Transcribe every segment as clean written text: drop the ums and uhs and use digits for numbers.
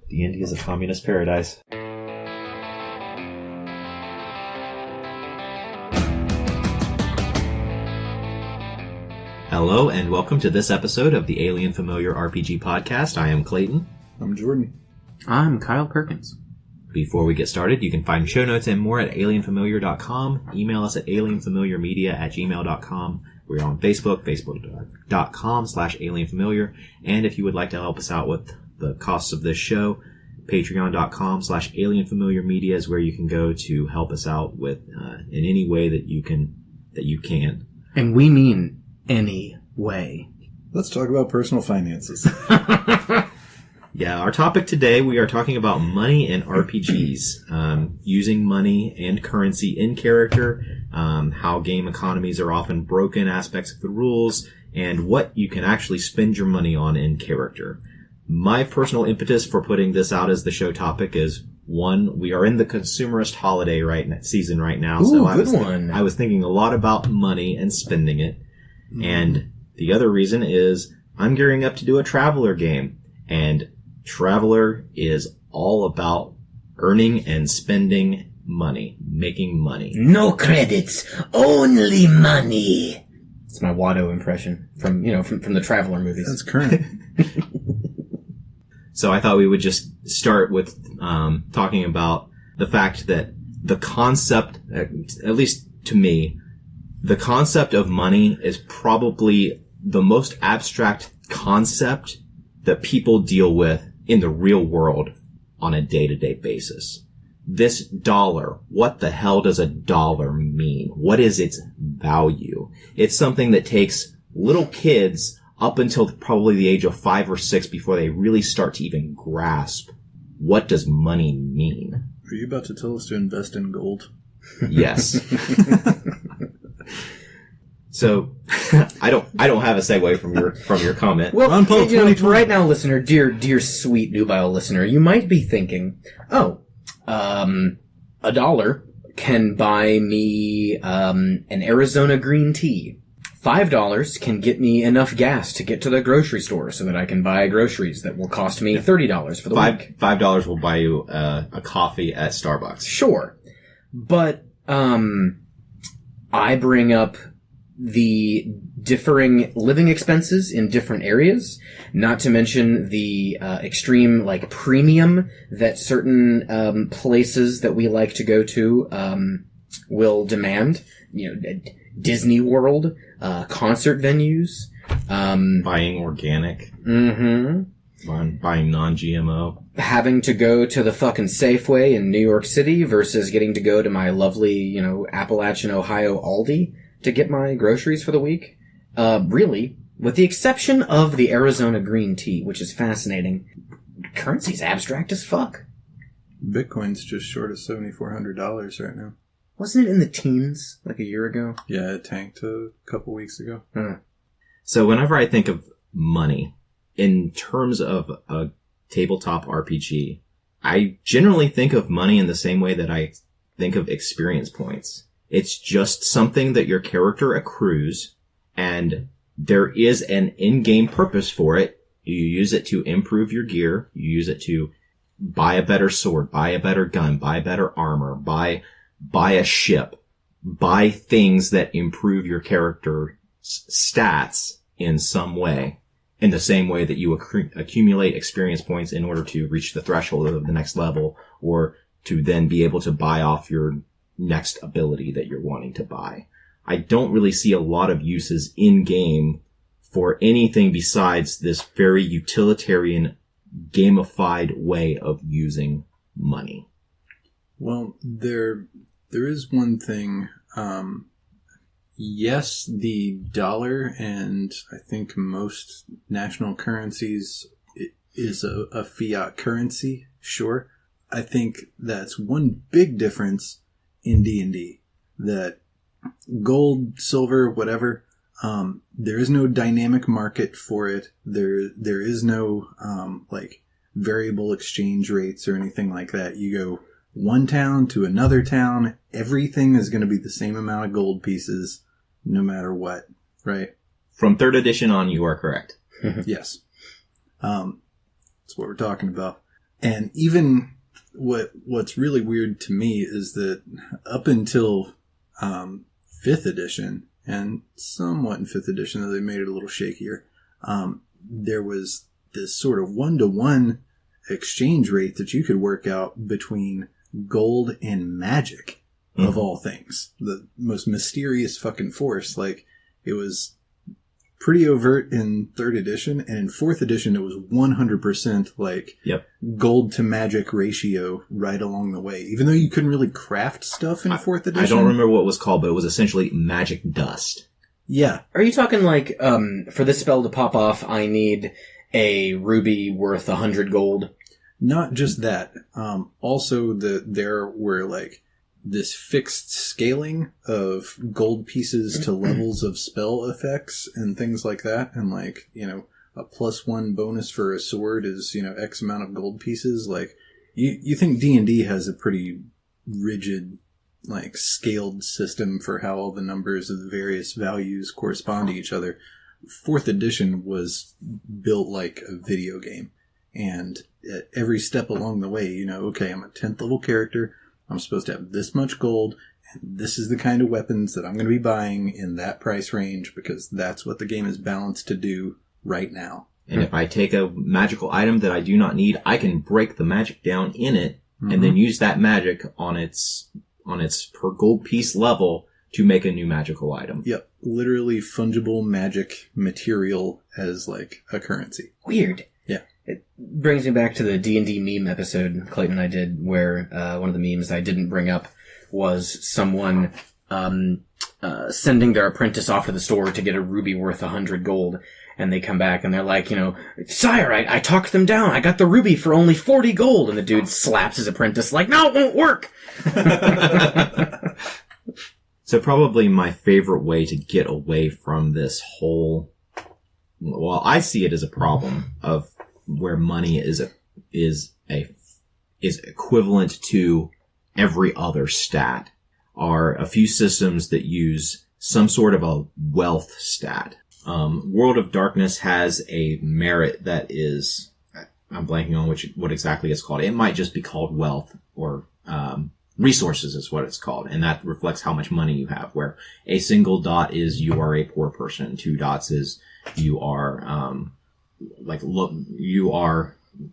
D&D is a communist paradise. Hello, and welcome to this episode of the Alien Familiar RPG Podcast. I am Clayton. I'm Jordan. I'm Kyle Perkins. Before we get started, you can find show notes and more at alienfamiliar.com. Email us at alienfamiliarmedia@gmail.com. We're on Facebook, facebook.com/alienfamiliar. And if you would like to help us out with the costs of this show, patreon.com/alienfamiliarmedia is where you can go to help us out with in any way that you can. And we mean any way. Let's talk about personal finances. Yeah, our topic today, we are talking about money in RPGs, using money and currency in character, how game economies are often broken aspects of the rules, and what you can actually spend your money on in character. My personal impetus for putting this out as the show topic is, one, we are in the consumerist holiday season right now, Ooh, so I was thinking a lot about money and spending it, and the other reason is I'm gearing up to do a Traveler game, and Traveler is all about earning and spending money, making money. No credits, only money. It's my Watto impression from the Traveler movies. That's current. So I thought we would just start with talking about the fact that the concept, at least to me, the concept of money is probably the most abstract concept that people deal with in the real world on a day-to-day basis. This dollar, what the hell does a dollar mean? What is its value? It's something that takes little kids up until probably the age of 5 or 6 before they really start to even grasp what does money mean. Are you about to tell us to invest in gold? Yes. So, I don't have a segue from your comment. Well, right now, listener, dear sweet nubile listener, you might be thinking, $1 can buy me an Arizona green tea. $5 can get me enough gas to get to the grocery store so that I can buy groceries that will cost me $30 for the week. $5 will buy you a coffee at Starbucks. Sure. But I bring up the differing living expenses in different areas, not to mention the extreme premium that certain places that we like to go to will demand. Disney World, concert venues, buying organic, buying non-GMO, having to go to the fucking Safeway in New York City versus getting to go to my lovely, Appalachian, Ohio Aldi to get my groceries for the week. Really, with the exception of the Arizona green tea, which is fascinating, currency's abstract as fuck. Bitcoin's just short of $7,400 right now. Wasn't it in the teens like a year ago? Yeah, it tanked a couple weeks ago. So whenever I think of money in terms of a tabletop RPG, I generally think of money in the same way that I think of experience points. It's just something that your character accrues, and there is an in-game purpose for it. You use it to improve your gear. You use it to buy a better sword, buy a better gun, buy better armor, buy a ship, buy things that improve your character's stats in some way, in the same way that you accumulate experience points in order to reach the threshold of the next level, or to then be able to buy off your next ability that you're wanting to buy. I don't really see a lot of uses in game for anything besides this very utilitarian, gamified way of using money. Well, there is one thing. Yes, the dollar, and I think most national currencies is a fiat currency, sure. I think that's one big difference in D&D, that gold, silver, whatever, there is no dynamic market for it. There is no variable exchange rates or anything like that. You go one town to another town, everything is going to be the same amount of gold pieces no matter what, right? From 3rd edition on, you are correct. Yes. That's what we're talking about. And even what's really weird to me is that up until 5th edition, and somewhat in 5th edition, though they made it a little shakier, there was this sort of 1-to-1 exchange rate that you could work out between gold and magic, of all things. The most mysterious fucking force. Like, it was pretty overt in 3rd edition, and in 4th edition it was 100% like gold to magic ratio right along the way. Even though you couldn't really craft stuff in 4th edition. I don't remember what it was called, but it was essentially magic dust. Yeah. Are you talking like, for this spell to pop off, I need a ruby worth 100 gold? Not just that. Also, there were like this fixed scaling of gold pieces to levels of spell effects and things like that. And like, you know, a +1 bonus for a sword is, you know, X amount of gold pieces. Like, you think D&D has a pretty rigid, like, scaled system for how all the numbers of the various values correspond to each other. 4th edition was built like a video game. And at every step along the way, you know, okay, I'm a 10th level character. I'm supposed to have this much gold, and this is the kind of weapons that I'm going to be buying in that price range, because that's what the game is balanced to do right now. And if I take a magical item that I do not need, I can break the magic down in it, and then use that magic on its per gold piece level to make a new magical item. Yep. Literally fungible magic material as like a currency. Weird. Yeah. It brings me back to the D&D meme episode Clayton and I did, where one of the memes I didn't bring up was someone sending their apprentice off to the store to get a ruby worth 100 gold. And they come back and they're like, you know, "Sire, I talked them down. I got the ruby for only 40 gold. And the dude slaps his apprentice like, "No, it won't work." So probably my favorite way to get away from this whole, well, I see it as a problem of where money is equivalent to every other stat, are a few systems that use some sort of a wealth stat. World of Darkness has a merit that is, I'm blanking on what exactly it's called. It might just be called wealth, or resources is what it's called, and that reflects how much money you have, where a single dot is you are a poor person, 2 dots is you are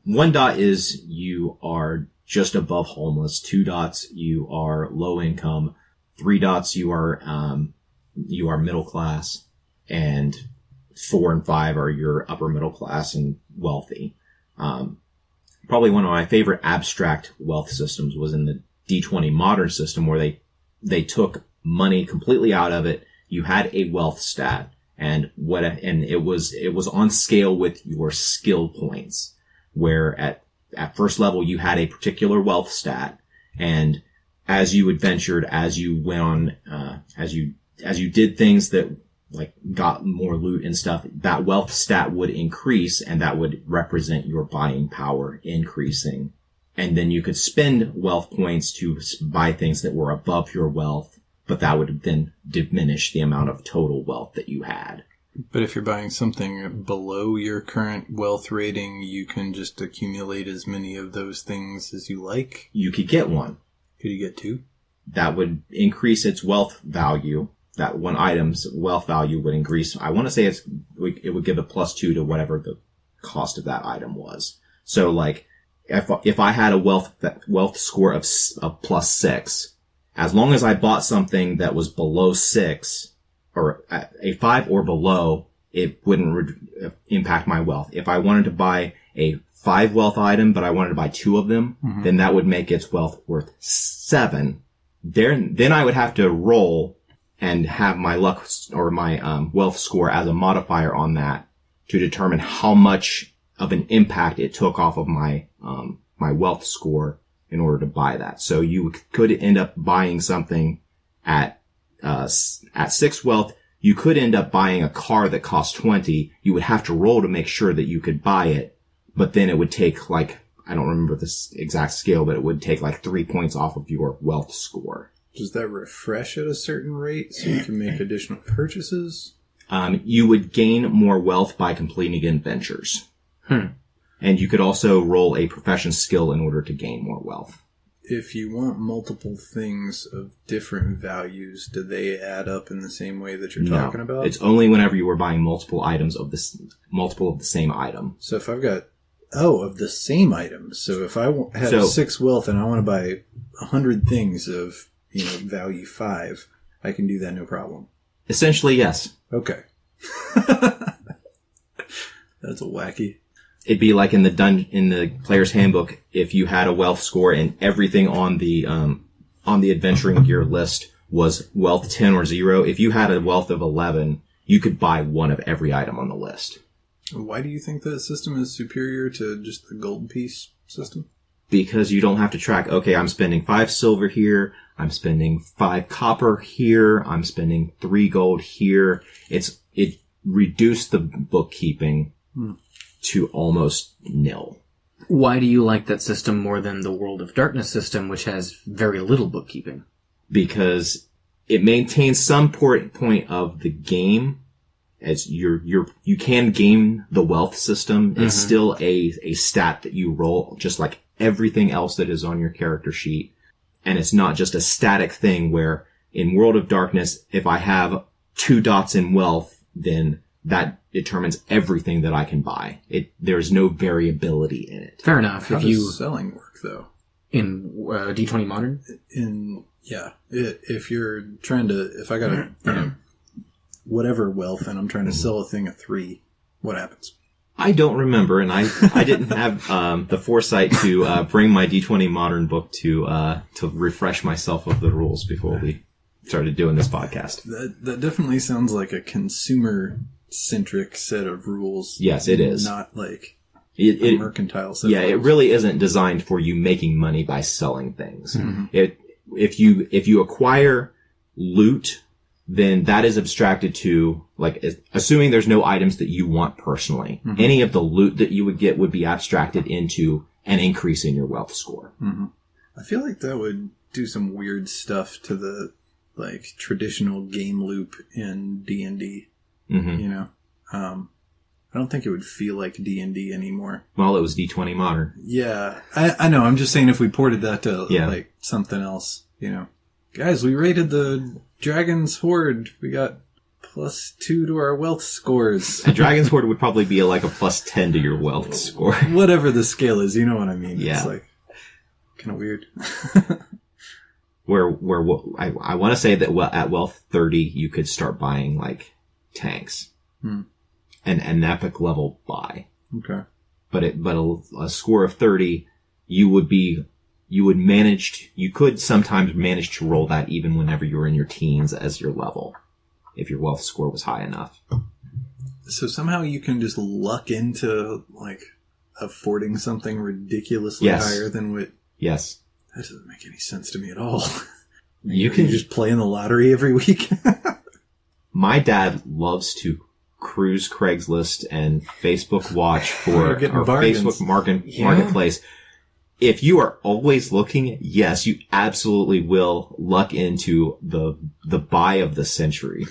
one dot is you are just above homeless, 2 dots you are low income, 3 dots you are middle class, and 4 and 5 are your upper middle class and wealthy. Probably one of my favorite abstract wealth systems was in the D20 modern system, where they took money completely out of it. You had a wealth stat, and it was on scale with your skill points, where at first level you had a particular wealth stat, and as you adventured, as you went on, as you did things that like got more loot and stuff, that wealth stat would increase, and that would represent your buying power increasing. And then you could spend wealth points to buy things that were above your wealth, but that would then diminish the amount of total wealth that you had. But if you're buying something below your current wealth rating, you can just accumulate as many of those things as you like. You could get one. Could you get 2? That would increase its wealth value. That one item's wealth value would increase. I want to say it would give a +2 to whatever the cost of that item was. So like, if I had a wealth score of +6, as long as I bought something that was below 6, or a 5 or below, it wouldn't impact my wealth. If I wanted to buy a 5 wealth item, but I wanted to buy 2 of them, then that would make its wealth worth 7. Then I would have to roll and have my luck or my wealth score as a modifier on that to determine how much of an impact it took off of my wealth score in order to buy that. So you could end up buying something at 6 wealth. You could end up buying a car that cost 20. You would have to roll to make sure that you could buy it, but then it would take like, I don't remember this exact scale, but it would take like 3 points off of your wealth score. Does that refresh at a certain rate so you can make additional purchases? You would gain more wealth by completing adventures. And you could also roll a profession skill in order to gain more wealth. If you want multiple things of different values, do they add up in the same way that you're talking about? It's only whenever you are buying multiple items of multiple of the same item. So if I've got, of the same items. So if I have 6 wealth and I want to buy 100 things of, value 5, I can do that no problem. Essentially, yes. Okay. That's a wacky. It'd be like in the player's handbook, if you had a wealth score and everything on the adventuring gear list was wealth 10 or 0, if you had a wealth of 11, you could buy one of every item on the list. Why do you think that system is superior to just the gold piece system? Because you don't have to track, okay, I'm spending 5 silver here, I'm spending 5 copper here, I'm spending 3 gold here. It reduced the bookkeeping to almost nil. Why do you like that system more than the World of Darkness system, which has very little bookkeeping? Because it maintains some point of the game. As you can game the wealth system. It's still a stat that you roll, just like everything else that is on your character sheet. And it's not just a static thing where in World of Darkness, if I have 2 dots in wealth, then that determines everything that I can buy. There's no variability in it. Fair enough. How does selling work, though? In D20 Modern? If you're trying to, if I got a, whatever wealth and I'm trying to sell a thing at 3, what happens? I don't remember, and I didn't have the foresight to bring my D20 Modern book to refresh myself of the rules before we started doing this podcast. That definitely sounds like a consumer-centric set of rules. Yes, it is. Not like a mercantile set of rules. It really isn't designed for you making money by selling things. Mm-hmm. If you acquire loot, then that is abstracted to, like, assuming there's no items that you want personally. Mm-hmm. Any of the loot that you would get would be abstracted into an increase in your wealth score. Mm-hmm. I feel like that would do some weird stuff to the, like, traditional game loop in D&D. Mm-hmm. I don't think it would feel like D&D anymore. Well, it was D20 Modern. Yeah, I know. I'm just saying if we ported that to, like, something else, Guys, we rated the Dragon's Horde. We got +2 to our wealth scores. A Dragon's Horde would probably be like a +10 to your wealth score. Whatever the scale is, you know what I mean. Yeah. It's like kind of weird. where I want to say that at wealth 30, you could start buying like tanks. An epic level buy. Okay. But a score of 30, you could sometimes manage to roll that even whenever you were in your teens as your level, if your wealth score was high enough. So somehow you can just luck into, like, affording something ridiculously higher than what... Yes. That doesn't make any sense to me at all. You can just play in the lottery every week. My dad loves to cruise Craigslist and Facebook watch for Facebook Marketplace. If you are always looking, yes, you absolutely will luck into the buy of the century.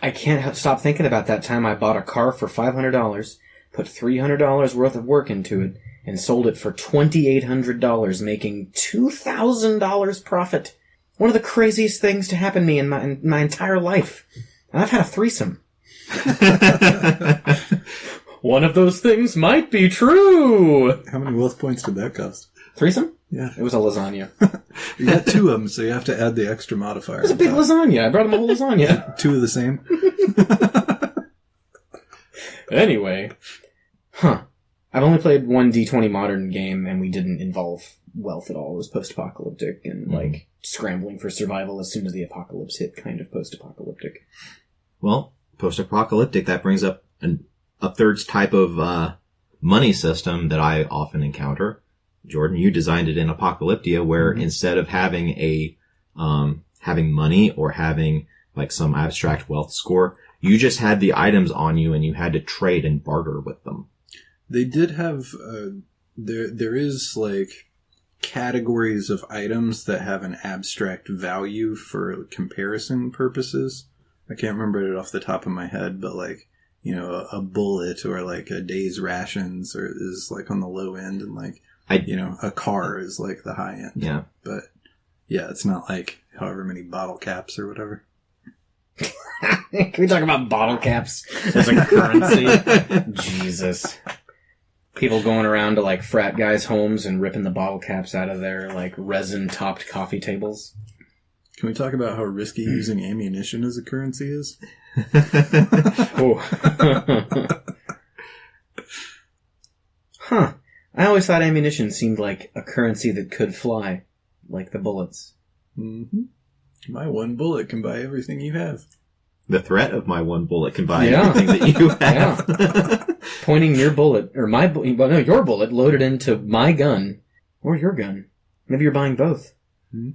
I can't stop thinking about that time I bought a car for $500, put $300 worth of work into it, and sold it for $2,800, making $2,000 profit. One of the craziest things to happen to me in my entire life. And I've had a threesome. One of those things might be true. How many wealth points did that cost? Threesome? Yeah. It was a lasagna. You got 2 of them, so you have to add the extra modifier. It was a big lasagna. I brought him a whole lasagna. 2 of the same? Anyway. I've only played one D20 Modern game, and we didn't involve wealth at all. It was post-apocalyptic and, like, scrambling for survival as soon as the apocalypse hit, kind of post-apocalyptic. Well, post-apocalyptic, that brings up a third type of money system that I often encounter. Jordan, you designed it in Apocalyptia, where instead of having having money or having like some abstract wealth score, you just had the items on you and you had to trade and barter with them. They did have there is like categories of items that have an abstract value for comparison purposes. I can't remember it off the top of my head, but like a bullet or like a day's rations or is like on the low end, and like a car is like the high end. Yeah. But yeah, it's not like however many bottle caps or whatever. Can we talk about bottle caps as a currency? Jesus. People going around to like frat guys' homes and ripping the bottle caps out of their like resin-topped coffee tables. Can we talk about how risky using ammunition as a currency is? Oh. Huh. I always thought ammunition seemed like a currency that could fly, like the bullets. Mm-hmm. My one bullet can buy everything you have. The threat of my one bullet can buy everything that you have. Yeah. Pointing your bullet, or your bullet loaded into my gun, or your gun. Maybe you're buying both. Mm-hmm.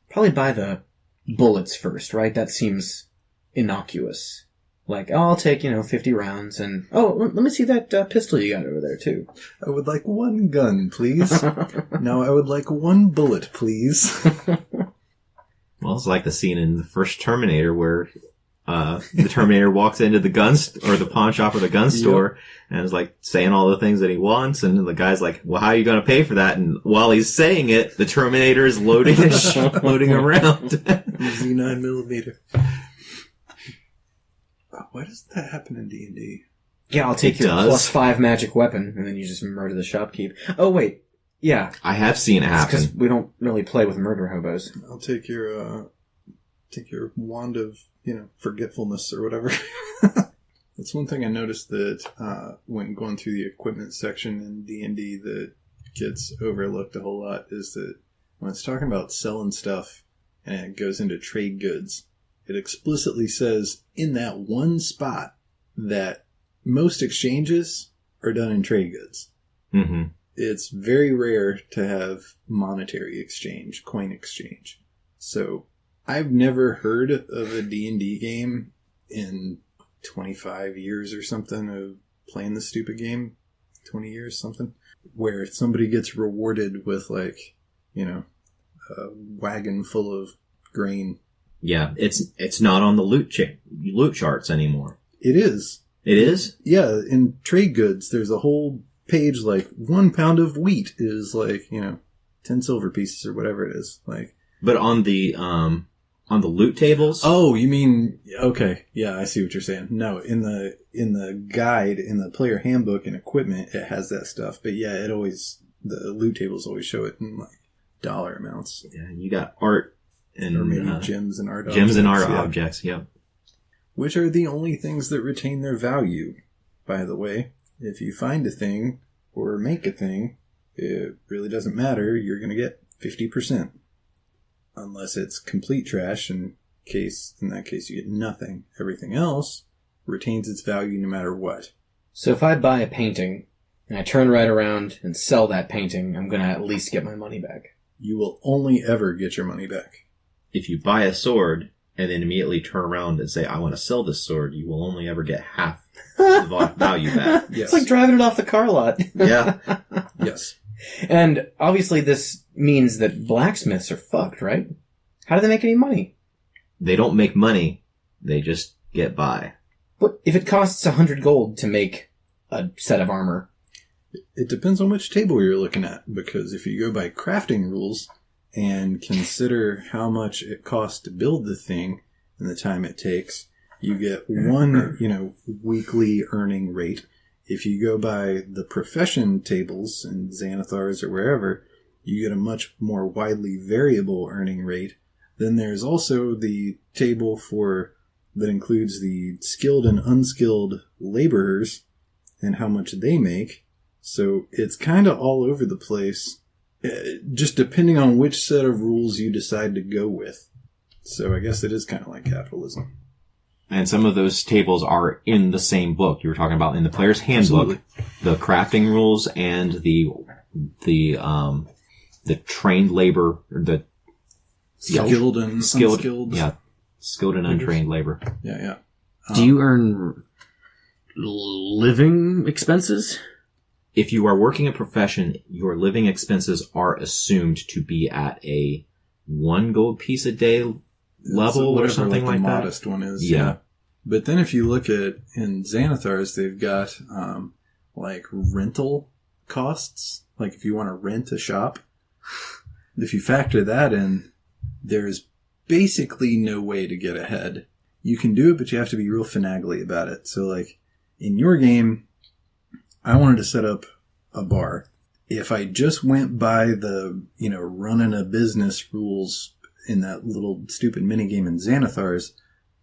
Probably buy the bullets first, right? That seems innocuous. Like, I'll take, 50 rounds and, let me see that pistol you got over there, too. I would like one gun, please. No, I would like one bullet, please. Well, it's like the scene in the first Terminator where the Terminator walks into the or the pawn shop or the gun store and is like saying all the things that he wants, and the guy's like, well, how are you going to pay for that? And while he's saying it, the Terminator is loading around. Z9 millimeter. Why does that happen in D&D? Yeah, I'll take your +5 magic weapon, and then you just murder the shopkeep. Oh, wait. Yeah. I have seen it happen. Because we don't really play with murder hobos. I'll take your wand of, forgetfulness or whatever. That's one thing I noticed that when going through the equipment section in D&D that gets overlooked a whole lot is that when it's talking about selling stuff and it goes into trade goods, it explicitly says in that one spot that most exchanges are done in trade goods. Mm-hmm. It's very rare to have monetary exchange, coin exchange. So I've never heard of a D&D game in 25 years or something of playing this stupid game, 20 years, something, where somebody gets rewarded with like, a wagon full of grain. Yeah, it's not on the loot charts anymore. It is. It is? Yeah, in trade goods, there's a whole page like 1 pound of wheat is like 10 silver pieces or whatever it is. Like, but on the loot tables. Oh, you mean okay? Yeah, I see what you're saying. No, in the guide, in the player handbook and equipment, it has that stuff. But yeah, the loot tables always show it in like dollar amounts. Yeah, you got art and or maybe gems and art. Gems and art objects. Yep. Which are the only things that retain their value, by the way. If you find a thing or make a thing, it really doesn't matter. You're going to get 50%. Unless it's complete trash, in that case you get nothing. Everything else retains its value no matter what. So if I buy a painting and I turn right around and sell that painting, I'm going to at least get my money back. You will only ever get your money back. If you buy a sword and then immediately turn around and say, I want to sell this sword, you will only ever get half the value back. Yes. It's like driving it off the car lot. Yeah. Yes. And obviously this means that blacksmiths are fucked, right? How do they make any money? They don't make money. They just get by. But if it costs 100 gold to make a set of armor? It depends on which table you're looking at, because if you go by crafting rules and consider how much it costs to build the thing and the time it takes, you get one, weekly earning rate. If you go by the profession tables in Xanathars or wherever, you get a much more widely variable earning rate. Then there's also the table that includes the skilled and unskilled laborers and how much they make. So it's kind of all over the place, just depending on which set of rules you decide to go with. So I guess it is kind of like capitalism. And some of those tables are in the same book. You were talking about in the player's handbook, absolutely, the crafting rules and the trained labor, or the skilled and unskilled. Yeah, skilled and untrained labor. Yeah. Do you earn living expenses? If you are working a profession, your living expenses are assumed to be at a 1 gold piece a day level or something like the that. modest one is. Yeah. But then if you look at in Xanathars, they've got like rental costs. Like if you want to rent a shop, if you factor that in, there's basically no way to get ahead. You can do it, but you have to be real finagly about it. So like in your game, I wanted to set up a bar. If I just went by the, running a business rules in that little stupid minigame in Xanathars,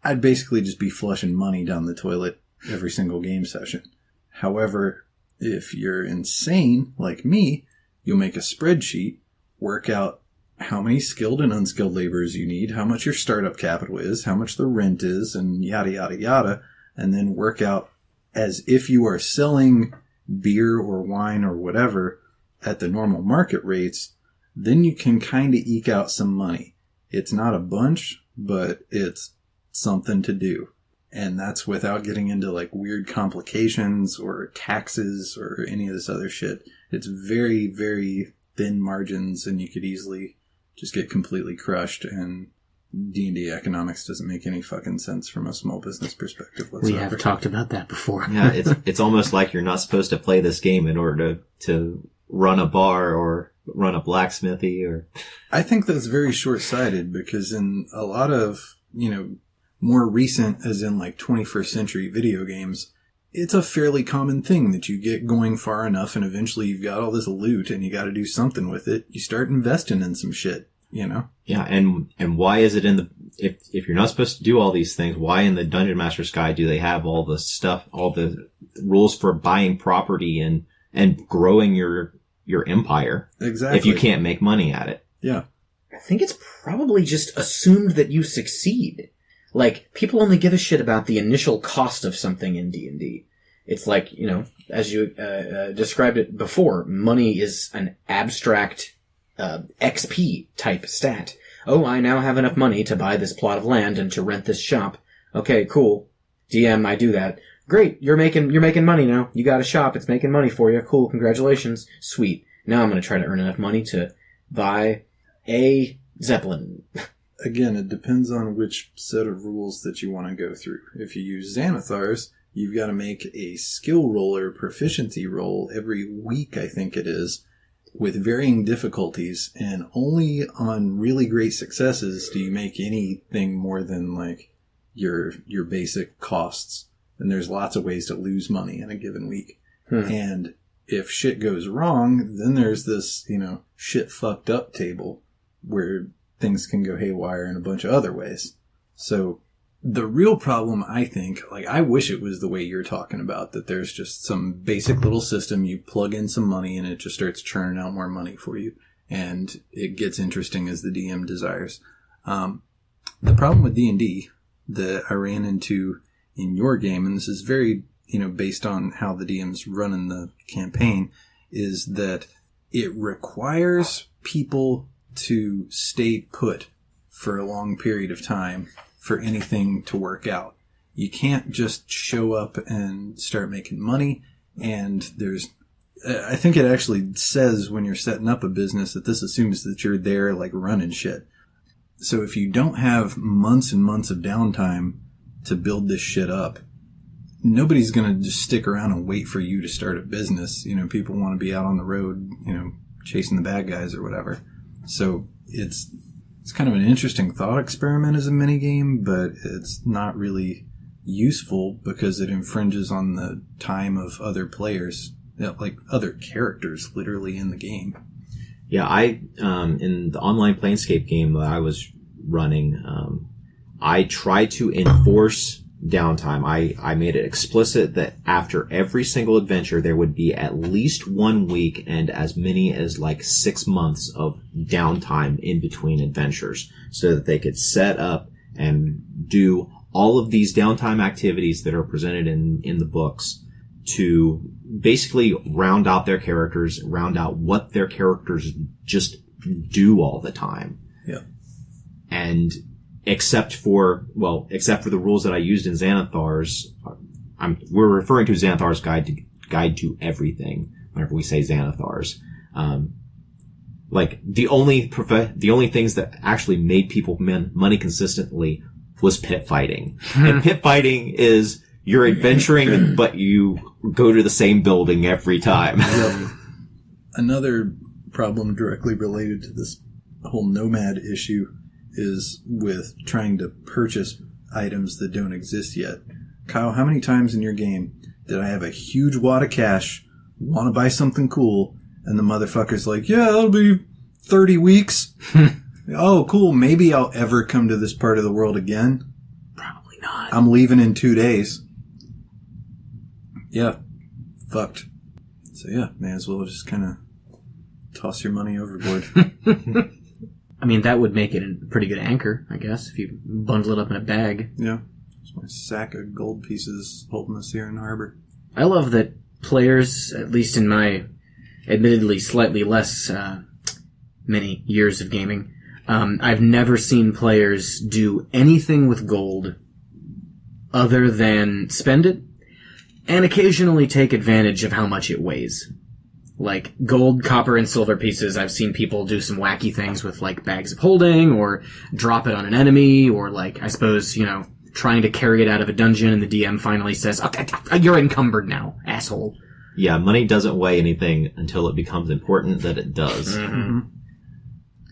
I'd basically just be flushing money down the toilet every single game session. However, if you're insane like me, you'll make a spreadsheet, work out how many skilled and unskilled laborers you need, how much your startup capital is, how much the rent is, and yada, yada, yada, and then work out as if you are selling beer or wine or whatever at the normal market rates, then you can kind of eke out some money. It's not a bunch, but it's something to do. And that's without getting into like weird complications or taxes or any of this other shit. It's very, very thin margins, and you could easily just get completely crushed, and D&D economics doesn't make any fucking sense from a small business perspective whatsoever. We have talked about that before. Yeah, it's almost like you're not supposed to play this game in order to run a bar or run a blacksmithy or... I think that's very short-sighted, because in a lot of, more recent, as in like 21st century video games, it's a fairly common thing that you get going far enough and eventually you've got all this loot and you got to do something with it. You start investing in some shit, Yeah, and why is it in the... If you're not supposed to do all these things, why in the Dungeon Master's Guide do they have all the stuff, all the rules for buying property and growing your empire? Exactly. If you can't make money at it. Yeah. I think it's probably just assumed that you succeed. Like, people only give a shit about the initial cost of something in D&D. It's like, as you described it before, money is an abstract XP type stat. Oh, I now have enough money to buy this plot of land and to rent this shop. Okay, cool. DM, I do that. Great, you're making money now. You got a shop, it's making money for you. Cool, congratulations. Sweet. Now I'm going to try to earn enough money to buy a Zeppelin. Again, it depends on which set of rules that you want to go through. If you use Xanathars, you've got to make a skill roll or proficiency roll every week, I think it is, with varying difficulties, and only on really great successes do you make anything more than like your basic costs. And there's lots of ways to lose money in a given week. And if shit goes wrong, then there's this, shit fucked up table where things can go haywire in a bunch of other ways. So the real problem, I think, like, I wish it was the way you're talking about, that there's just some basic little system, you plug in some money and it just starts churning out more money for you. And it gets interesting as the DM desires. The problem with D&D that I ran into in your game, and this is very, based on how the DM's running the campaign, is that it requires people to stay put for a long period of time for anything to work out. You can't just show up and start making money, and I think it actually says when you're setting up a business that this assumes that you're there like running shit. So if you don't have months and months of downtime to build this shit up, nobody's going to just stick around and wait for you to start a business. People want to be out on the road, chasing the bad guys or whatever. So it's kind of an interesting thought experiment as a minigame, but it's not really useful because it infringes on the time of other players, like other characters literally in the game. Yeah, in the online Planescape game that I was running, I tried to enforce downtime. I made it explicit that after every single adventure there would be at least 1 week and as many as like 6 months of downtime in between adventures, so that they could set up and do all of these downtime activities that are presented in the books to basically round out their characters, round out what their characters just do all the time. Yeah. And except for the rules that I used in Xanathars, we're referring to Xanathar's guide to everything whenever we say Xanathars. Like the only things that actually made people money consistently was pit fighting. And pit fighting is you're adventuring, but you go to the same building every time. Yep. Another problem directly related to this whole nomad issue is with trying to purchase items that don't exist yet. Kyle, how many times in your game did I have a huge wad of cash, want to buy something cool, and the motherfucker's like, yeah, that'll be 30 weeks. Oh, cool. Maybe I'll ever come to this part of the world again. Probably not. I'm leaving in 2 days. Yeah. Fucked. So yeah, may as well just kind of toss your money overboard. I mean, that would make it a pretty good anchor, I guess, if you bundle it up in a bag. Yeah. It's my sack of gold pieces holding us here in the harbor. I love that players, at least in my admittedly slightly less many years of gaming, I've never seen players do anything with gold other than spend it and occasionally take advantage of how much it weighs. Like gold, copper, and silver pieces, I've seen people do some wacky things with like bags of holding or drop it on an enemy or like, I suppose, trying to carry it out of a dungeon and the DM finally says, okay, you're encumbered now, asshole. Yeah, money doesn't weigh anything until it becomes important that it does. Mm-hmm.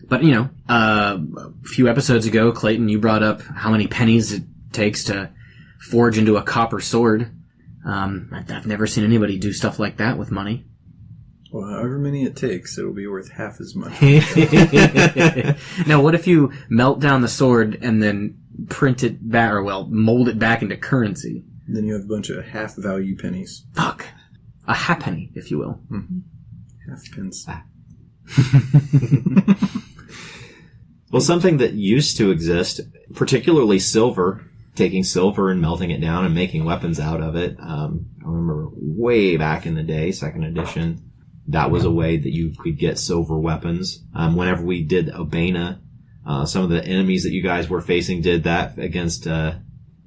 But, a few episodes ago, Clayton, you brought up how many pennies it takes to forge into a copper sword. I've never seen anybody do stuff like that with money. Well, however many it takes, it'll be worth half as much. Now, what if you melt down the sword and then print it back, or mold it back into currency? Then you have a bunch of half-value pennies. Fuck. A halfpenny, if you will. Mm-hmm. Half pence. Well, something that used to exist, particularly silver, taking silver and melting it down and making weapons out of it. I remember way back in the day, 2nd edition, that was a way that you could get silver weapons. Whenever we did Obana, some of the enemies that you guys were facing did that against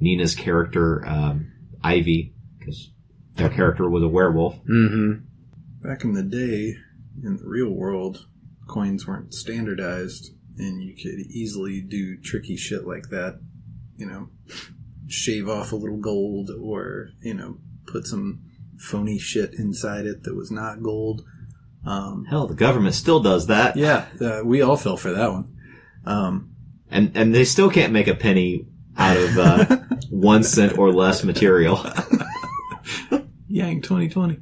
Nina's character, Ivy, because their character was a werewolf. Mm-hmm. Back in the day, in the real world, coins weren't standardized, and you could easily do tricky shit like that. Shave off a little gold or, put some phony shit inside it that was not gold. Hell, the government still does that. Yeah, we all fell for that one. And they still can't make a penny out of 1 cent or less material. Yang 2020.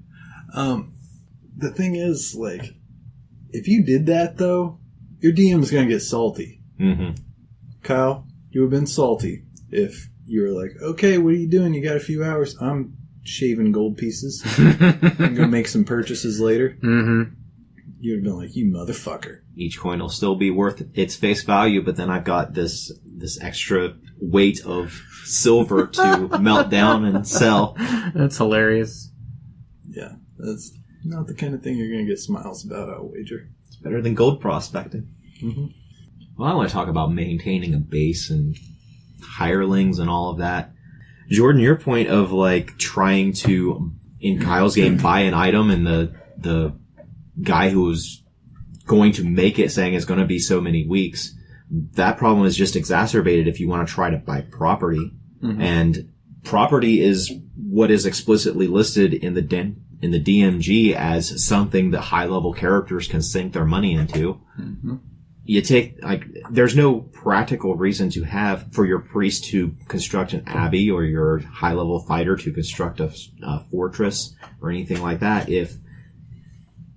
The thing is, like, if you did that, though, your DM's gonna get salty. Mm-hmm. Kyle, you would have been salty if you were like, okay, what are you doing? You got a few hours. I'm shaving gold pieces. I'm gonna make some purchases later. Mm-hmm. You would have been like, you motherfucker. Each coin will still be worth its face value, but then I've got this extra weight of silver to melt down and sell. That's hilarious. Yeah, that's not the kind of thing you're going to get smiles about, I'll wager. It's better than gold prospecting. Mm-hmm. Well, I want to talk about maintaining a base and hirelings and all of that. Jordan, your point of like trying to, in Kyle's game, buy an item and the guy who was going to make it saying it's going to be so many weeks, that problem is just exacerbated if you want to try to buy property. Mm-hmm. And property is what is explicitly listed in the DMG as something that high-level characters can sink their money into. Mm-hmm. You take, there's no practical reason to have for your priest to construct an abbey or your high-level fighter to construct a fortress or anything like that if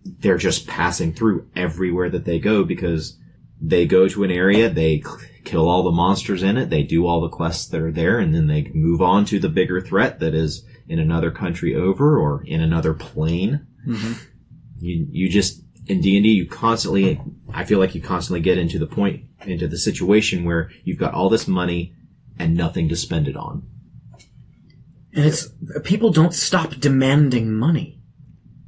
they're just passing through everywhere that they go, because they go to an area, they kill all the monsters in it, they do all the quests that are there, and then they move on to the bigger threat that is in another country over or in another plane. Mm-hmm. You just, in D&D, I feel like you constantly get into the situation where you've got all this money and nothing to spend it on. And people don't stop demanding money.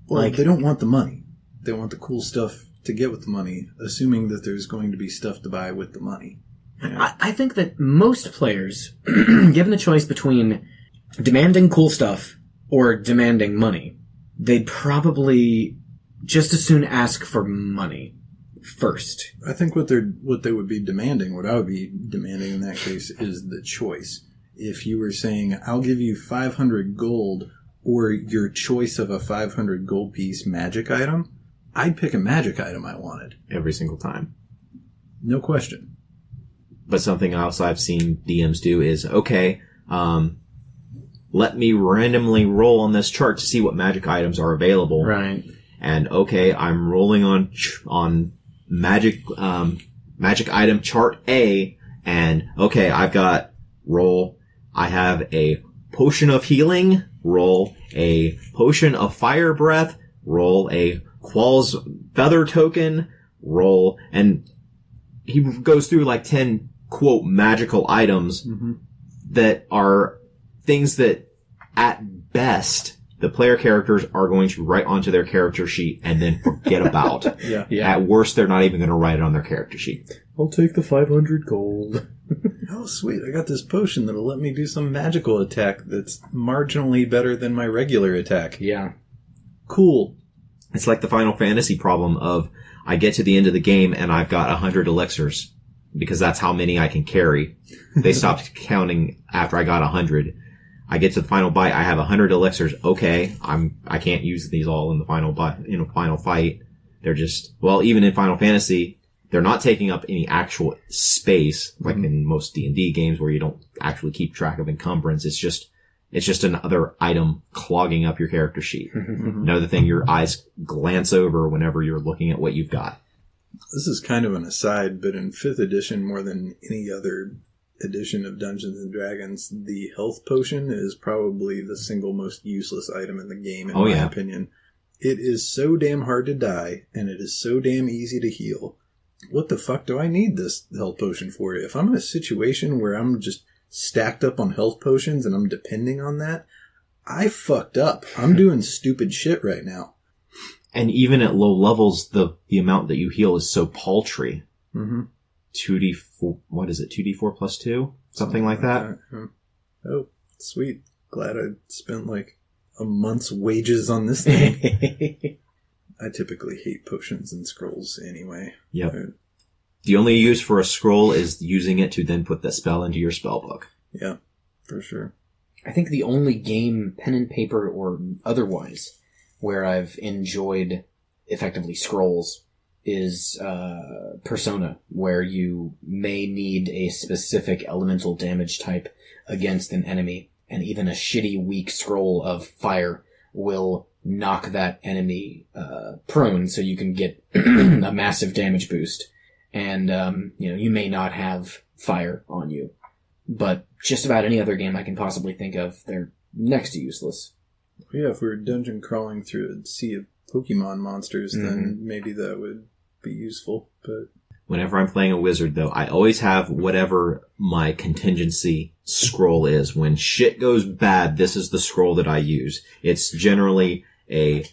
Well, they don't want the money. They want the cool stuff to get with the money, assuming that there's going to be stuff to buy with the money. Yeah. I think that most players, given the choice between demanding cool stuff or demanding money, they'd probably just as soon ask for money. first. I think what they would be demanding, what I would be demanding in that case, is the choice. If you were saying, I'll give you 500 gold or your choice of a 500 gold piece magic item, I'd pick a magic item I wanted. Every single time. No question. But something else I've seen DMs do is, okay, let me randomly roll on this chart to see what magic items are available. Right. And okay, I'm rolling on magic item chart A, and okay, I've got roll. I have a potion of healing, roll a potion of fire breath, roll a Qual's feather token, roll, and he goes through like 10 quote magical items that are things that at best the player characters are going to write onto their character sheet and then forget about. Yeah. At worst, they're not even going to write it on their character sheet. I'll take the 500 gold. Oh, sweet. I got this potion that'll let me do some magical attack that's marginally better than my regular attack. Yeah. Cool. It's like the Final Fantasy problem of I get to the end of the game and I've got 100 elixirs because that's how many I can carry. They stopped counting after I got 100. I get to the final bite. I have 100 elixirs. Okay. I can't use these all in the final final fight. They're just, well, even in Final Fantasy, they're not taking up any actual space like in most D&D games where you don't actually keep track of encumbrance. It's just another item clogging up your character sheet. Another thing your eyes glance over whenever you're looking at what you've got. This is kind of an aside, but in 5th edition, more than any other edition of Dungeons and Dragons, the health potion is probably the single most useless item in the game, in my opinion. It is so damn hard to die, and it is so damn easy to heal. What the fuck do I need this health potion for? If I'm in a situation where I'm just stacked up on health potions and I'm depending on that, I fucked up. I'm doing stupid shit right now. And even at low levels, the amount that you heal is so paltry. 2d4, what is it? 2d4 plus 2? Something like that? Oh, sweet. Glad I spent like a month's wages on this thing. I typically hate potions and scrolls anyway. Yep. The only use for a scroll is using it to then put the spell into your spell book. Yeah, for sure. I think the only game, pen and paper or otherwise, where I've enjoyed effectively scrolls is Persona, where you may need a specific elemental damage type against an enemy, and even a shitty weak scroll of fire will knock that enemy prone so you can get a massive damage boost. And you may not have fire on you. But just about any other game I can possibly think of, they're next to useless. Yeah, if we were dungeon crawling through a sea of Pokemon monsters, then maybe that would be useful. But whenever I'm playing a wizard, though, I always have whatever my contingency scroll is. When shit goes bad, this is the scroll that I use. It's generally a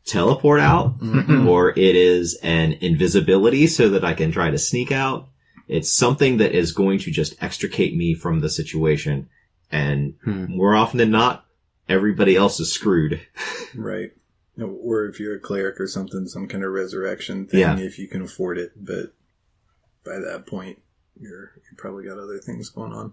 teleport out, or it is an invisibility so that I can try to sneak out. It's something that is going to just extricate me from the situation. And more often than not, everybody else is screwed. Right. Or if you're a cleric or something, some kind of resurrection thing, if you can afford it. But by that point, you probably got other things going on.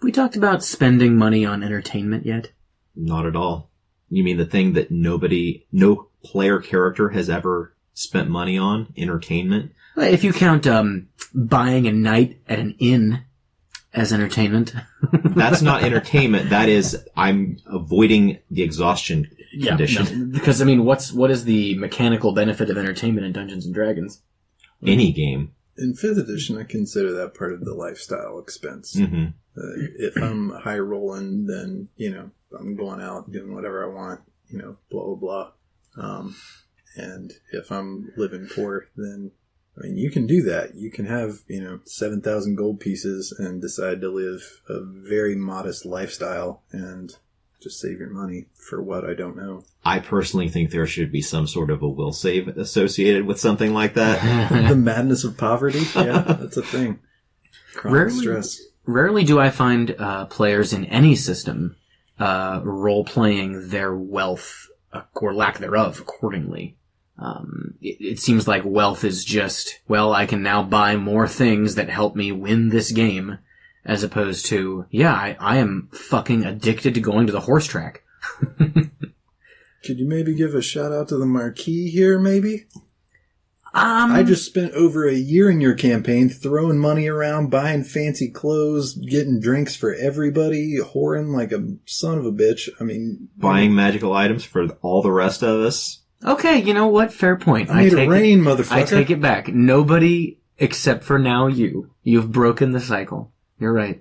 We talked about spending money on entertainment yet? Not at all. You mean the thing that no player character has ever spent money on? Entertainment? If you count buying a night at an inn as entertainment. That's not entertainment. That is, I'm avoiding the exhaustion condition. No, because, what is the mechanical benefit of entertainment in Dungeons & Dragons? Any game. In 5th edition, I consider that part of the lifestyle expense. If I'm high rolling, then, I'm going out doing whatever I want, blah, blah, blah. And if I'm living poor, then, you can do that. You can have, 7,000 gold pieces and decide to live a very modest lifestyle and just save your money for what I don't know. I personally think there should be some sort of a will save associated with something like that. The madness of poverty? Yeah, that's a thing. Chronic stress. Rarely do I find players in any system role-playing their wealth or lack thereof accordingly. It seems like wealth is just, well, I can now buy more things that help me win this game, as opposed to, I am fucking addicted to going to the horse track. Could you maybe give a shout out to the Marquis here, maybe? I just spent over a year in your campaign throwing money around, buying fancy clothes, getting drinks for everybody, whoring like a son of a bitch. I mean... Buying magical items for all the rest of us. Okay, you know what? Fair point. I made it rain, motherfucker. I take it back. Nobody except for now you. You've broken the cycle. You're right.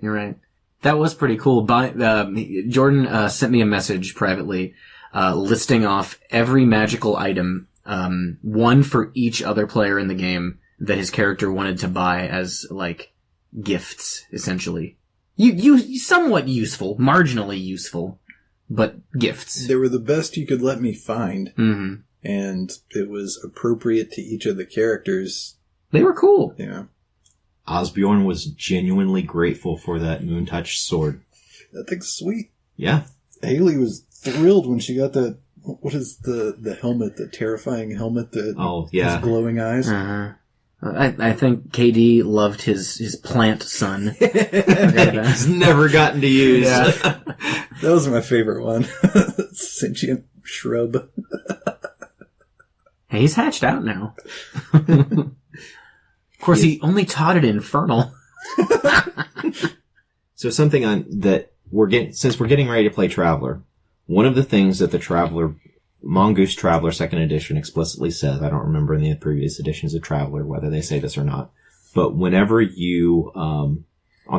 That was pretty cool. Jordan sent me a message privately listing off every magical item, one for each other player in the game that his character wanted to buy as, like, gifts, essentially. You somewhat useful, marginally useful, but gifts. They were the best you could let me find. Mm-hmm. And it was appropriate to each of the characters. They were cool. Yeah. Osbjorn was genuinely grateful for that Moontouch sword. That thing's sweet. Yeah. Haley was thrilled when she got the, what is the helmet, the terrifying helmet that has glowing eyes. Uh-huh. I think KD loved his plant son. He's never gotten to use. Yeah. That was my favorite one. Sentient shrub. Hey, he's hatched out now. Of course, he only taught it Infernal. So something since we're getting ready to play Traveler, one of the things that the Traveler, Mongoose Traveler 2nd edition explicitly says, I don't remember in the previous editions of Traveler whether they say this or not, but whenever you, on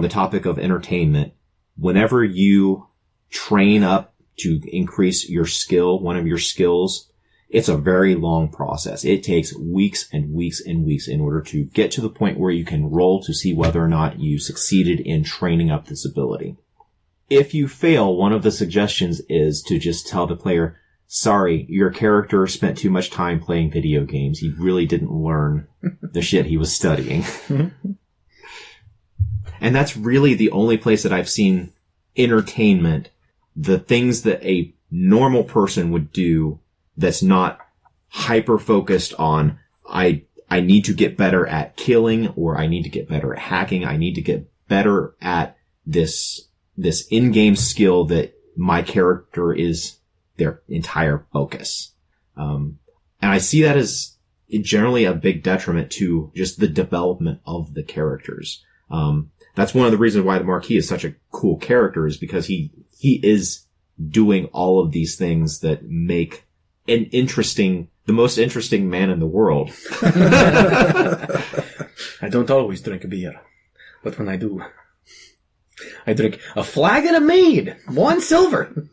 the topic of entertainment, whenever you train up to increase your skill, one of your skills, it's a very long process. It takes weeks and weeks and weeks in order to get to the point where you can roll to see whether or not you succeeded in training up this ability. If you fail, one of the suggestions is to just tell the player, sorry, your character spent too much time playing video games. He really didn't learn the shit he was studying. And that's really the only place that I've seen entertainment, the things that a normal person would do that's not hyper-focused on, I need to get better at killing, or I need to get better at hacking, I need to get better at this in-game skill that my character is their entire focus. And I see that as generally a big detriment to just the development of the characters. That's one of the reasons why the Marquis is such a cool character, is because he is doing all of these things that make the most interesting man in the world. I don't always drink beer, but when I do, I drink a flagon of mead, 1 silver.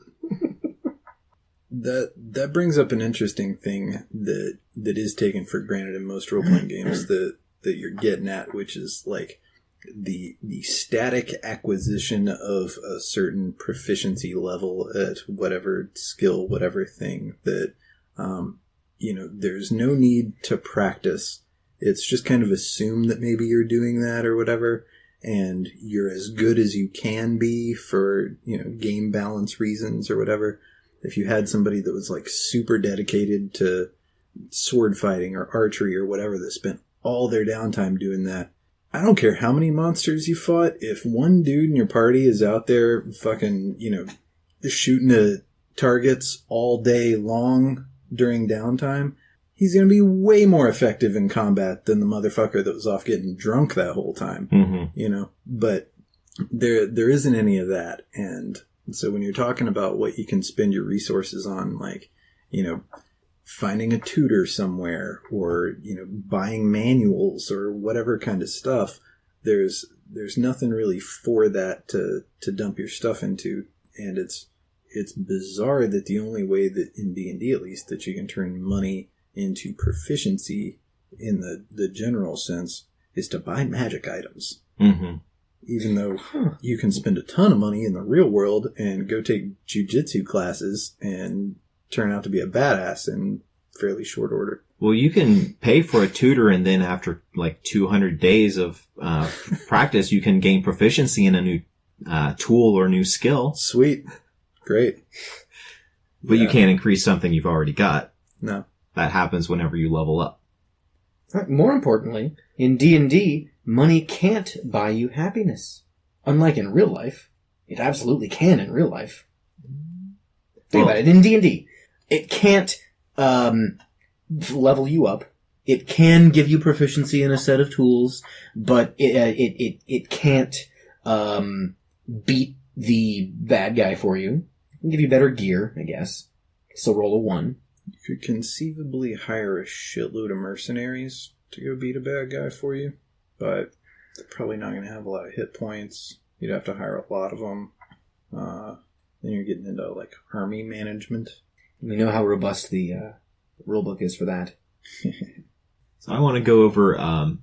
That brings up an interesting thing that is taken for granted in most role-playing games that you're getting at, which is like the static acquisition of a certain proficiency level at whatever skill, whatever thing that, there's no need to practice. It's just kind of assume that maybe you're doing that or whatever, and you're as good as you can be for, game balance reasons or whatever. If you had somebody that was like super dedicated to sword fighting or archery or whatever that spent all their downtime doing that, I don't care how many monsters you fought, if one dude in your party is out there fucking, shooting at targets all day long during downtime, he's going to be way more effective in combat than the motherfucker that was off getting drunk that whole time. Mm-hmm. But there isn't any of that. And so when you're talking about what you can spend your resources on, like, finding a tutor somewhere or, buying manuals or whatever kind of stuff, there's nothing really for that to dump your stuff into. And it's bizarre that the only way that in D&D, at least, that you can turn money into proficiency in the general sense is to buy magic items. Mm-hmm. Even though you can spend a ton of money in the real world and go take jujitsu classes and turn out to be a badass in fairly short order. Well, you can pay for a tutor, and then after like 200 days of practice, you can gain proficiency in a new tool or new skill. Sweet. Great. But you can't increase something you've already got. No. that happens whenever you level up. More importantly, in D&D, money can't buy you happiness. Unlike in real life, it absolutely can in real life. Think about it. In D&D, it can't level you up. It can give you proficiency in a set of tools, but it can't beat the bad guy for you. It can give you better gear, I guess. So roll a 1. You could conceivably hire a shitload of mercenaries to go beat a bad guy for you, but they're probably not going to have a lot of hit points. You'd have to hire a lot of them. Then you're getting into, like, army management. We know how robust the rulebook is for that. So I want to go over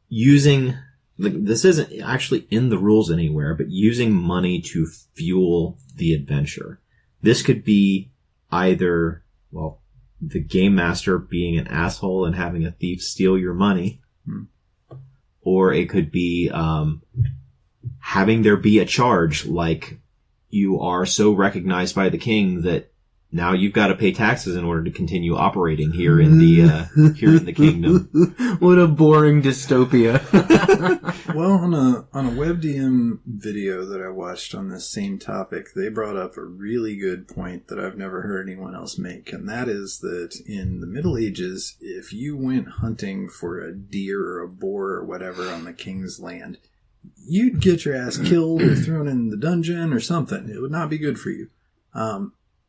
using... This isn't actually in the rules anywhere, but using money to fuel the adventure. This could be either, well, the game master being an asshole and having a thief steal your money, or it could be having there be a charge, like you are so recognized by the king that now you've got to pay taxes in order to continue operating here in the kingdom. What a boring dystopia. Well, on a WebDM video that I watched on this same topic, they brought up a really good point that I've never heard anyone else make, and that is that in the Middle Ages, if you went hunting for a deer or a boar or whatever on the king's land, you'd get your ass killed or thrown in the dungeon or something. It would not be good for you.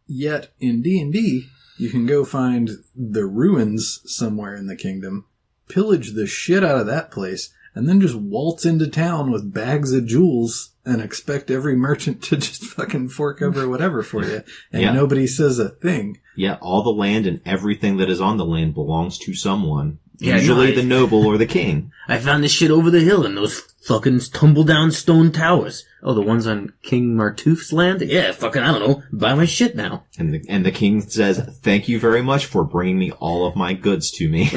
Yet in D&D, you can go find the ruins somewhere in the kingdom, pillage the shit out of that place, and then just waltz into town with bags of jewels and expect every merchant to just fucking fork over whatever for you, and nobody says a thing. Yeah, all the land and everything that is on the land belongs to someone. Usually the noble or the king. I found this shit over the hill in those fucking tumble down stone towers. Oh, the ones on King Martouf's land? Yeah, fucking, I don't know. Buy my shit now. And the king says, thank you very much for bringing me all of my goods to me.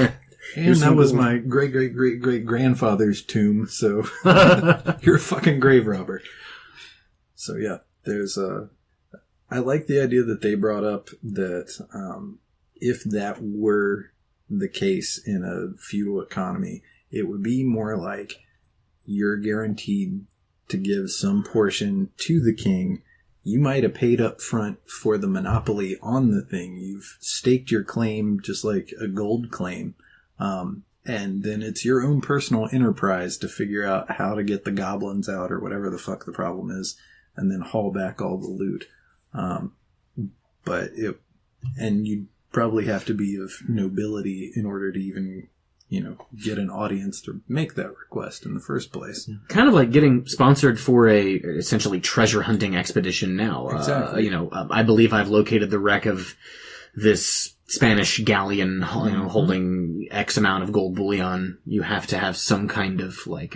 And that was my great-great-great-great-grandfather's tomb, so you're a fucking grave robber. So yeah, I like the idea that they brought up that if that were the case in a feudal economy, it would be more like you're guaranteed to give some portion to the king. You might have paid up front for the monopoly on the thing. You've staked your claim just like a gold claim. And then it's your own personal enterprise to figure out how to get the goblins out or whatever the fuck the problem is, and then haul back all the loot. And you'd probably have to be of nobility in order to even, get an audience to make that request in the first place. Kind of like getting sponsored for a essentially treasure hunting expedition now. Exactly. I believe I've located the wreck of this Spanish galleon, holding X amount of gold bullion. You have to have some kind of, I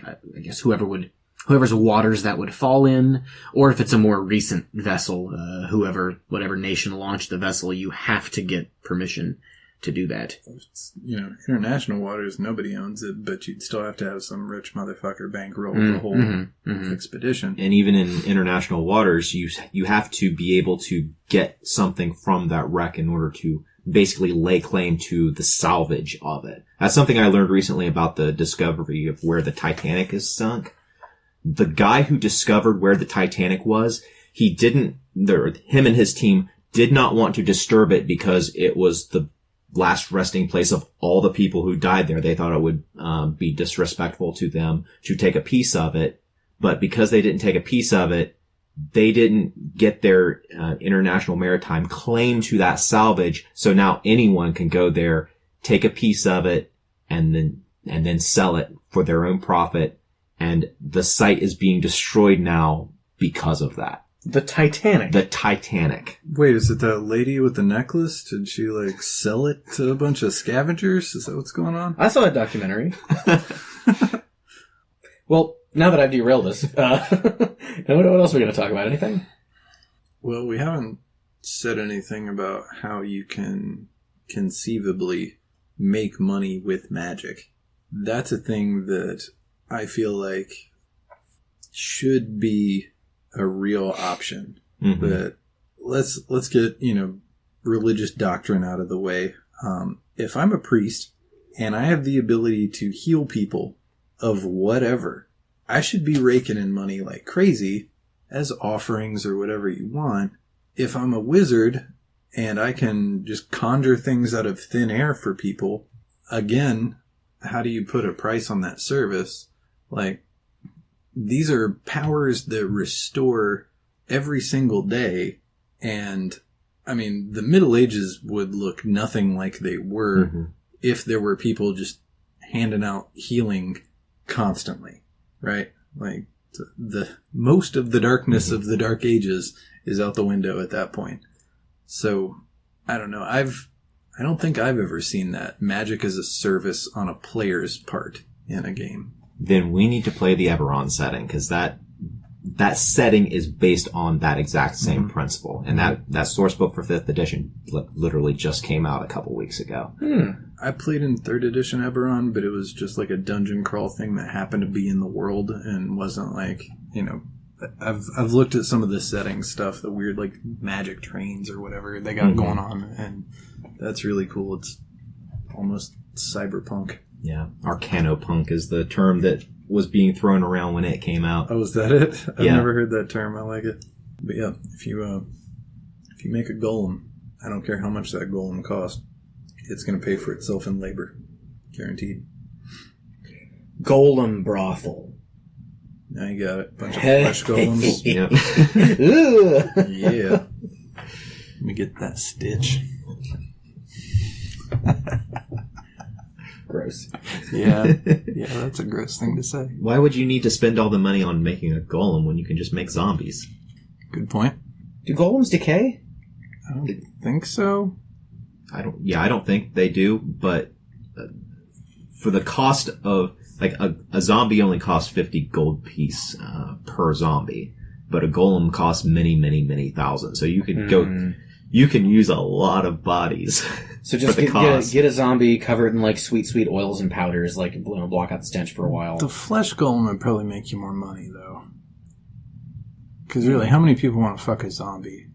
guess whoever's waters that would fall in, or if it's a more recent vessel, whatever nation launched the vessel, you have to get permission to do that. It's, international waters, nobody owns it, but you'd still have to have some rich motherfucker bankroll the whole expedition. And even in international waters, you have to be able to get something from that wreck in order to basically lay claim to the salvage of it. That's something I learned recently about the discovery of where the Titanic is sunk. The guy who discovered where the Titanic was, him and his team did not want to disturb it because it was the last resting place of all the people who died there. They thought it would be disrespectful to them to take a piece of it. But because they didn't take a piece of it, they didn't get their international maritime claim to that salvage. So now anyone can go there, take a piece of it, and then sell it for their own profit. And the site is being destroyed now because of that. The Titanic. The Titanic. Wait, is it that lady with the necklace? Did she, sell it to a bunch of scavengers? Is that what's going on? I saw that documentary. Well, now that I've derailed us, what else are we going to talk about? Anything? Well, we haven't said anything about how you can conceivably make money with magic. That's a thing that I feel like should be a real option. Mm-hmm. But let's get, religious doctrine out of the way. If I'm a priest and I have the ability to heal people of whatever, I should be raking in money like crazy as offerings or whatever you want. If I'm a wizard and I can just conjure things out of thin air for people, again, how do you put a price on that service? Like, these are powers that restore every single day. And, I mean, the Middle Ages would look nothing like they were if there were people just handing out healing constantly, right? Like, the most of the darkness of the Dark Ages is out the window at that point. So, I don't know. I don't think I've ever seen that. Magic as a service on a player's part in a game. Then we need to play the Eberron setting, because that setting is based on that exact same principle. And that source book for 5th edition literally just came out a couple weeks ago. I played in 3rd edition Eberron, but it was just like a dungeon crawl thing that happened to be in the world and wasn't like, you know, I've looked at some of the setting stuff, the weird like magic trains or whatever they got going on, and that's really cool. It's almost cyberpunk. Yeah. Arcanopunk is the term that was being thrown around when it came out. Oh, is that it? I've Yeah. never heard that term. I like it. But yeah, if you make a golem, I don't care how much that golem costs, it's going to pay for itself in labor. Guaranteed. Golem brothel. Now you got it. Bunch of flesh golems. Yep. Ugh. Yeah. Let me get that stitch. Gross. Yeah. Yeah, that's a gross thing to say. Why would you need to spend all the money on making a golem when you can just make zombies? Good point. Do golems decay? I don't think so. I don't think they do, but for the cost of, like, a zombie only costs 50 gold piece per zombie, but a golem costs many, many, many thousand. So you could you can use a lot of bodies. So just for the cost. get a zombie covered in like sweet oils and powders, like block out the stench for a while. The flesh golem would probably make you more money, though. Because really, how many people want to fuck a zombie?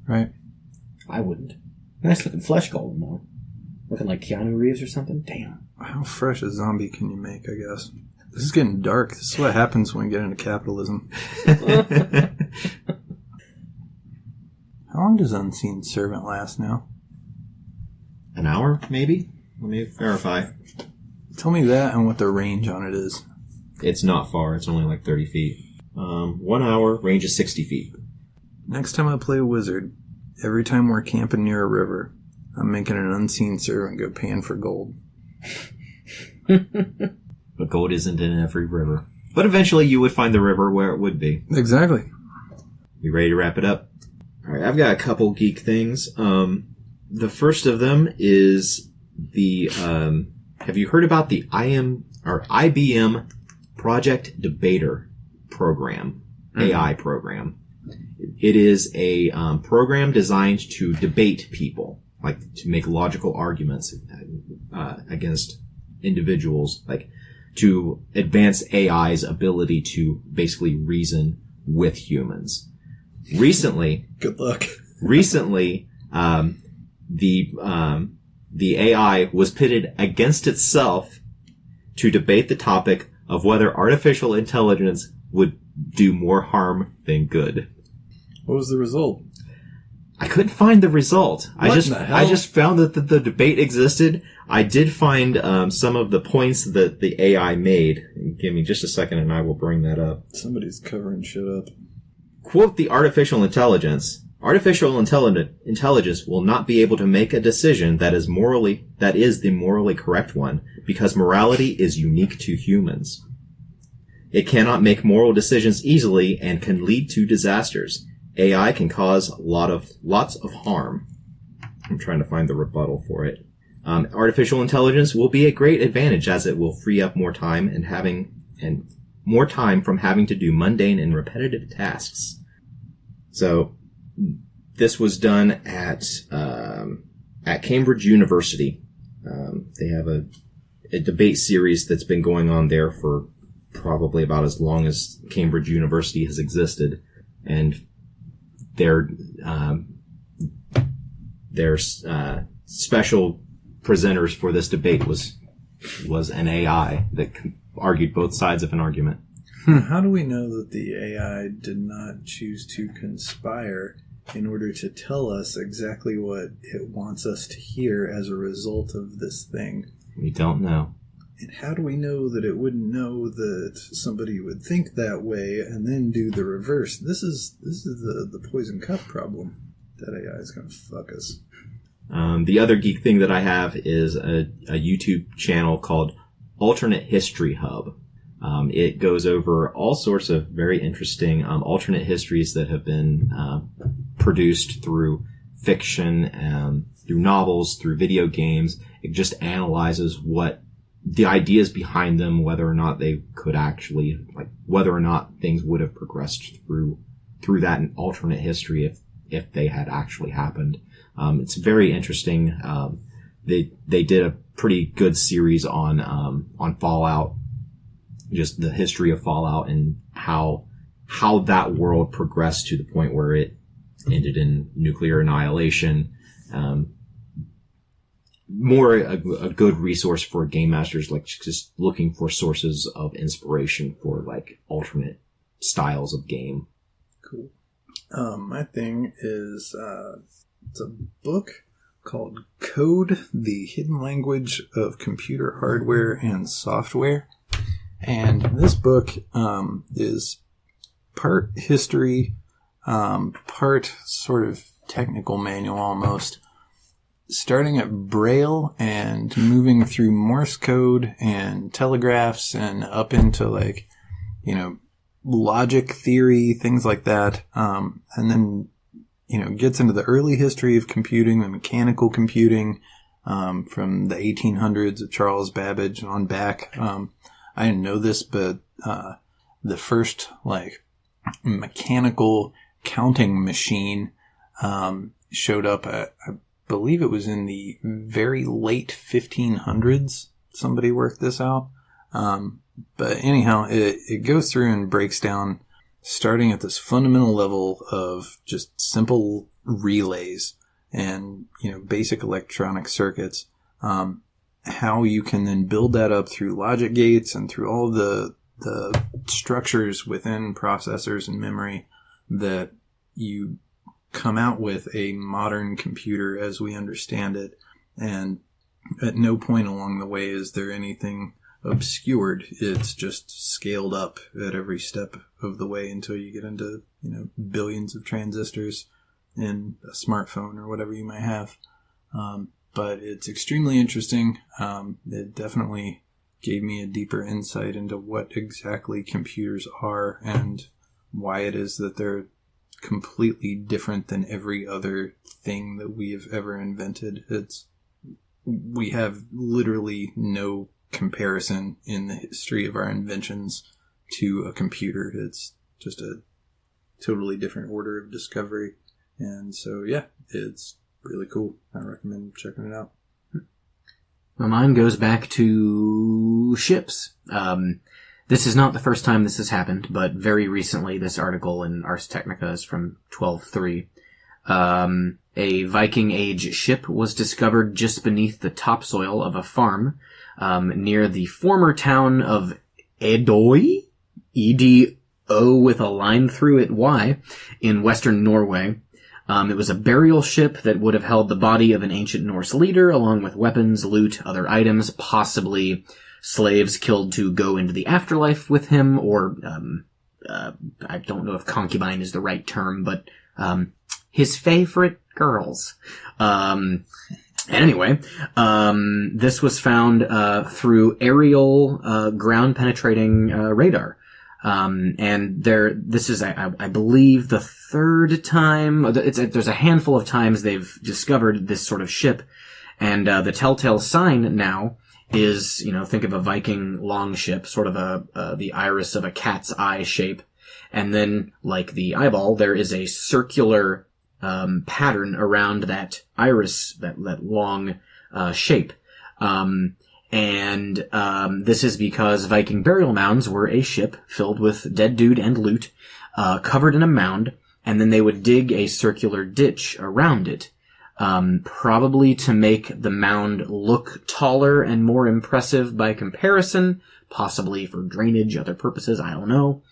Right? I wouldn't. Nice looking flesh golem though, looking like Keanu Reeves or something. Damn. How fresh a zombie can you make, I guess? This is getting dark. This is what happens when we get into capitalism. How long does Unseen Servant last now? An hour, maybe? Let me verify. Tell me that and what the range on it is. It's not far. It's only like 30 feet. 1 hour, range is 60 feet. Next time I play a wizard, every time we're camping near a river, I'm making an Unseen Servant go pan for gold. But gold isn't in every river. But eventually you would find the river where it would be. Exactly. You ready to wrap it up? Alright, I've got a couple geek things. The first of them is the, have you heard about the IBM Project Debater program, AI program? It is a program designed to debate people, like to make logical arguments against individuals, like to advance AI's ability to basically reason with humans. Recently, Good luck. the AI was pitted against itself to debate the topic of whether artificial intelligence would do more harm than good. What was the result? I couldn't find the result. What in the hell? I just found that the debate existed. I did find some of the points that the AI made. Give me just a second and I will bring that up. Somebody's covering shit up. Quote the artificial intelligence. Artificial intelligence will not be able to make a decision that is the morally correct one, because morality is unique to humans. It cannot make moral decisions easily and can lead to disasters. AI can cause lots of harm. I'm trying to find the rebuttal for it. Artificial intelligence will be a great advantage, as it will free up more time and more time from having to do mundane and repetitive tasks. So this was done at Cambridge University. They have a debate series that's been going on there for probably about as long as Cambridge University has existed, and their special presenters for this debate was an AI that argued both sides of an argument. How do we know that the AI did not choose to conspire in order to tell us exactly what it wants us to hear as a result of this thing? We don't know. And how do we know that it wouldn't know that somebody would think that way and then do the reverse? This is the poison cup problem. That AI is going to fuck us. The other geek thing that I have is a YouTube channel called Alternate History Hub. It goes over all sorts of very interesting alternate histories that have been produced through fiction, through novels, through video games. It just analyzes what the ideas behind them, whether or not they could actually, like, whether or not things would have progressed through that alternate history if they had actually happened. It's very interesting. They did a pretty good series on Fallout, just the history of Fallout and how that world progressed to the point where it ended in nuclear annihilation. More a good resource for game masters, like just looking for sources of inspiration for like alternate styles of game. Cool. My thing is it's a book called Code: The Hidden Language of Computer Hardware and Software. And this book is part history, part sort of technical manual almost, starting at Braille and moving through Morse code and telegraphs and up into like, logic theory, things like that. And then, gets into the early history of computing, the mechanical computing, from the 1800s of Charles Babbage on back. I didn't know this, but the first like mechanical counting machine showed up at, I believe it was in the very late 1500s. Somebody worked this out. But anyhow, it goes through and breaks down, starting at this fundamental level of just simple relays and, basic electronic circuits, how you can then build that up through logic gates and through all the structures within processors and memory that you come out with a modern computer as we understand it. And at no point along the way is there anything obscured. It's just scaled up at every step of the way until you get into, billions of transistors in a smartphone or whatever you might have. But it's extremely interesting. It definitely gave me a deeper insight into what exactly computers are and why it is that they're completely different than every other thing that we have ever invented. We have literally no comparison in the history of our inventions to a computer. It's just a totally different order of discovery. And so, yeah, it's really cool. I recommend checking it out. Well, mine goes back to ships. This is not the first time this has happened, but very recently this article in Ars Technica is from 12/3. A Viking Age ship was discovered just beneath the topsoil of a farm near the former town of Edøy, E-D-O with a line through it, Y, in western Norway. It was a burial ship that would have held the body of an ancient Norse leader, along with weapons, loot, other items, possibly slaves killed to go into the afterlife with him, or I don't know if concubine is the right term, but his favorite girls. Anyway, this was found through aerial ground-penetrating radar. And this is, I believe, the third time. There's a handful of times they've discovered this sort of ship, and the telltale sign now is, think of a Viking longship, sort of the iris of a cat's eye shape, and then, like the eyeball, there is a circular pattern around that iris, that long shape. And this is because Viking burial mounds were a ship filled with dead dude and loot, covered in a mound, and then they would dig a circular ditch around it. probably to make the mound look taller and more impressive by comparison, possibly for drainage, other purposes, I don't know.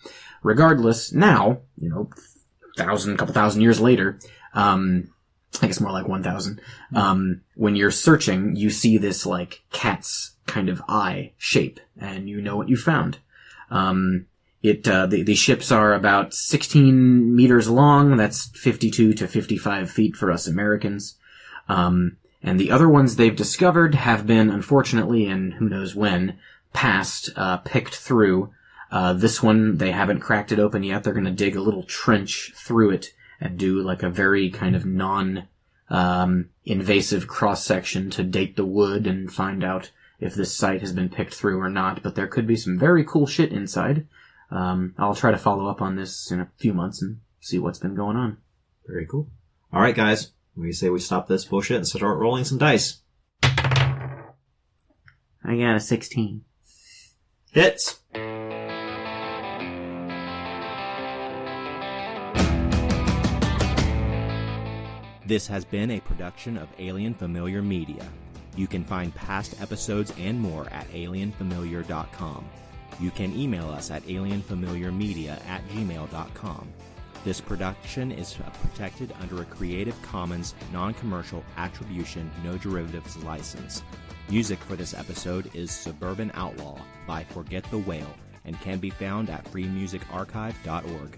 Regardless, now, couple thousand years later, I guess more like 1,000, when you're searching, you see this, like, cat's kind of eye shape, and you know what you found. The ships are about 16 meters long. That's 52 to 55 feet for us Americans. And the other ones they've discovered have been, unfortunately, and who knows when, picked through. This one, they haven't cracked it open yet. They're going to dig a little trench through it and do like a very kind of invasive cross-section to date the wood and find out if this site has been picked through or not. But there could be some very cool shit inside. I'll try to follow up on this in a few months and see what's been going on. Very cool. All right, guys. We say we stop this bullshit and start rolling some dice. I got a 16. Hits. This has been a production of Alien Familiar Media. You can find past episodes and more at alienfamiliar.com. You can email us at alienfamiliarmedia@gmail.com. This production is protected under a Creative Commons non-commercial attribution, no derivatives license. Music for this episode is Suburban Outlaw by Forget the Whale and can be found at freemusicarchive.org.